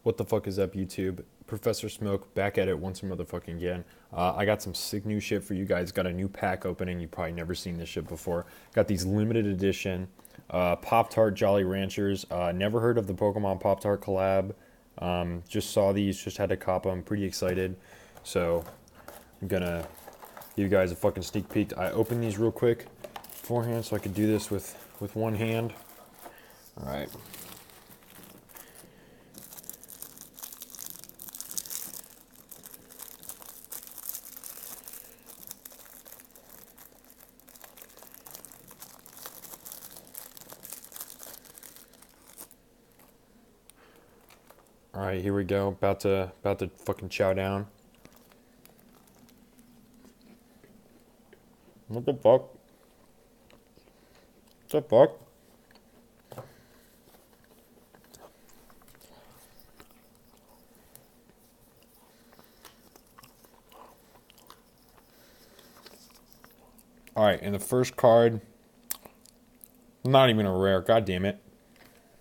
What the fuck is up, YouTube? Professor Smoke back at it once motherfucking again. I got some sick new shit for you guys. Got a new pack opening. You've probably never seen this shit before. Got these limited edition Pop-Tart Jolly Ranchers. Never heard of the Pokemon Pop-Tart collab. Just saw these, just had to cop them. Pretty excited. So I'm gonna give you guys a fucking sneak peek. I opened these real quick beforehand so I could do this with one hand. All right. All right, here we go. About to fucking chow down. What the fuck? What the fuck? All right, and the first card, not even a rare. God damn it.